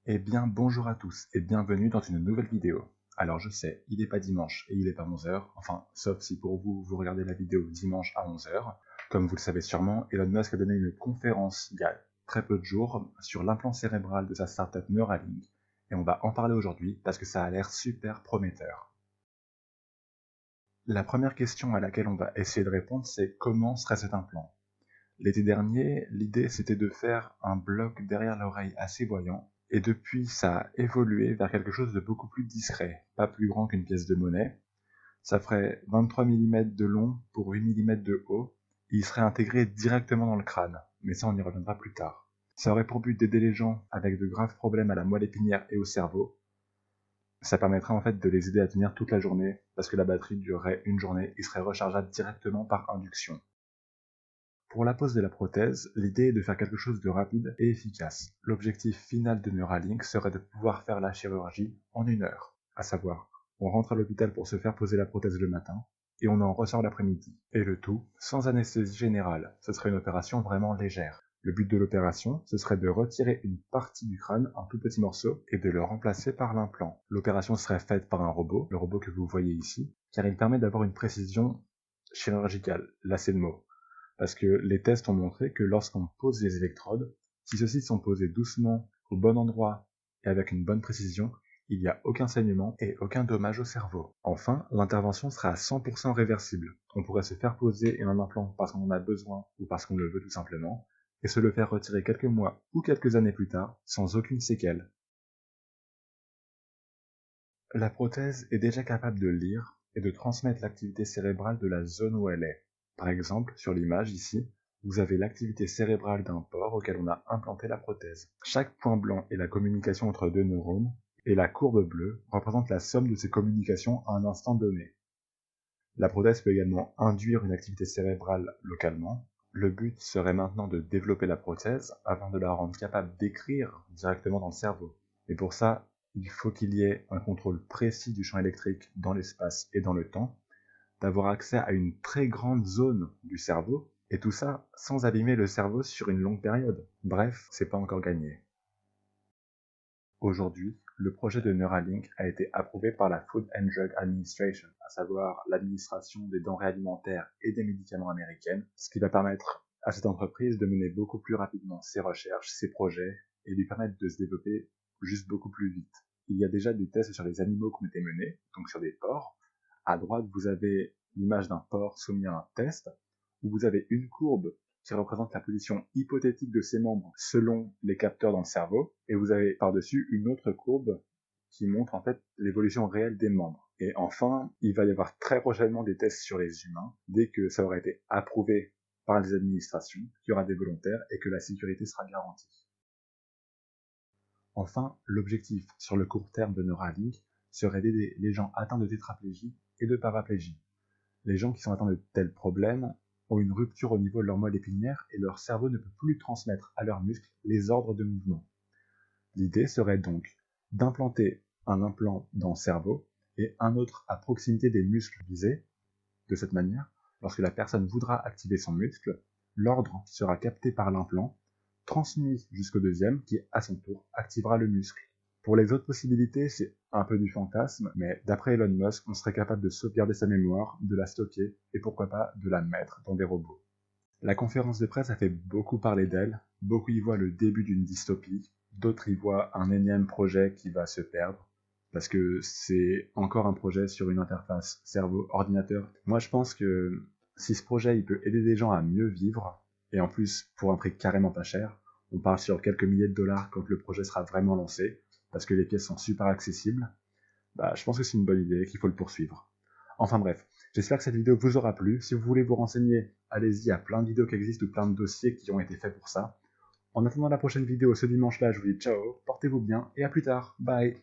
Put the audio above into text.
Eh bien bonjour à tous et bienvenue dans une nouvelle vidéo. Alors je sais, il n'est pas dimanche et il n'est pas 11 h, enfin sauf si pour vous, vous regardez la vidéo dimanche à 11 h. Comme vous le savez sûrement, Elon Musk a donné une conférence il y a très peu de jours sur l'implant cérébral de sa startup Neuralink et on va en parler aujourd'hui parce que ça a l'air super prometteur. La première question à laquelle on va essayer de répondre, c'est comment serait cet implant? L'été dernier, l'idée c'était de faire un bloc derrière l'oreille assez voyant, et depuis ça a évolué vers quelque chose de beaucoup plus discret, pas plus grand qu'une pièce de monnaie. Ça ferait 23 mm de long pour 8 mm de haut, et il serait intégré directement dans le crâne, mais ça on y reviendra plus tard. Ça aurait pour but d'aider les gens avec de graves problèmes à la moelle épinière et au cerveau. Ça permettrait en fait de les aider à tenir toute la journée, parce que la batterie durerait une journée et serait rechargeable directement par induction. Pour la pose de la prothèse, l'idée est de faire quelque chose de rapide et efficace. L'objectif final de Neuralink serait de pouvoir faire la chirurgie en 1 heure. À savoir, on rentre à l'hôpital pour se faire poser la prothèse le matin, et on en ressort l'après-midi. Et le tout sans anesthésie générale. Ce serait une opération vraiment légère. Le but de l'opération, ce serait de retirer une partie du crâne, un tout petit morceau, et de le remplacer par l'implant. L'opération serait faite par un robot, le robot que vous voyez ici, car il permet d'avoir une précision chirurgicale. Là c'est le mot. Parce que les tests ont montré que lorsqu'on pose les électrodes, si ceux-ci sont posés doucement, au bon endroit et avec une bonne précision, il n'y a aucun saignement et aucun dommage au cerveau. Enfin, l'intervention sera à 100% réversible. On pourrait se faire poser un implant parce qu'on en a besoin ou parce qu'on le veut tout simplement, et se le faire retirer quelques mois ou quelques années plus tard, sans aucune séquelle. La prothèse est déjà capable de lire et de transmettre l'activité cérébrale de la zone où elle est. Par exemple, sur l'image ici, vous avez l'activité cérébrale d'un port auquel on a implanté la prothèse. Chaque point blanc est la communication entre deux neurones, et la courbe bleue représente la somme de ces communications à un instant donné. La prothèse peut également induire une activité cérébrale localement. Le but serait maintenant de développer la prothèse afin de la rendre capable d'écrire directement dans le cerveau. Et pour ça, il faut qu'il y ait un contrôle précis du champ électrique dans l'espace et dans le temps, d'avoir accès à une très grande zone du cerveau, et tout ça sans abîmer le cerveau sur une longue période. Bref, c'est pas encore gagné. Aujourd'hui, le projet de Neuralink a été approuvé par la Food and Drug Administration, à savoir l'administration des denrées alimentaires et des médicaments américaines, ce qui va permettre à cette entreprise de mener beaucoup plus rapidement ses recherches, ses projets, et lui permettre de se développer juste beaucoup plus vite. Il y a déjà des tests sur les animaux qui ont été menés, donc sur des porcs. À droite, vous avez l'image d'un porc soumis à un test, où vous avez une courbe qui représente la position hypothétique de ses membres selon les capteurs dans le cerveau, et vous avez par-dessus une autre courbe qui montre en fait l'évolution réelle des membres. Et enfin, il va y avoir très prochainement des tests sur les humains, dès que ça aura été approuvé par les administrations, qu'il y aura des volontaires et que la sécurité sera garantie. Enfin, l'objectif sur le court terme de Neuralink serait d'aider les gens atteints de tétraplégie et de paraplégie. Les gens qui sont atteints de tels problèmes ont une rupture au niveau de leur moelle épinière et leur cerveau ne peut plus transmettre à leurs muscles les ordres de mouvement. L'idée serait donc d'implanter un implant dans le cerveau et un autre à proximité des muscles visés. De cette manière, lorsque la personne voudra activer son muscle, l'ordre sera capté par l'implant, transmis jusqu'au deuxième qui, à son tour, activera le muscle. Pour les autres possibilités, c'est un peu du fantasme, mais d'après Elon Musk, on serait capable de sauvegarder sa mémoire, de la stocker et pourquoi pas de la mettre dans des robots. La conférence de presse a fait beaucoup parler d'elle, beaucoup y voient le début d'une dystopie, d'autres y voient un énième projet qui va se perdre, parce que c'est encore un projet sur une interface cerveau-ordinateur. Moi je pense que si ce projet il peut aider des gens à mieux vivre, et en plus pour un prix carrément pas cher, on parle sur quelques milliers de dollars quand le projet sera vraiment lancé, parce que les pièces sont super accessibles, bah je pense que c'est une bonne idée et qu'il faut le poursuivre. Enfin bref, j'espère que cette vidéo vous aura plu. Si vous voulez vous renseigner, allez-y, il y a plein de vidéos qui existent ou plein de dossiers qui ont été faits pour ça. En attendant la prochaine vidéo ce dimanche-là, je vous dis ciao, portez-vous bien et à plus tard. Bye.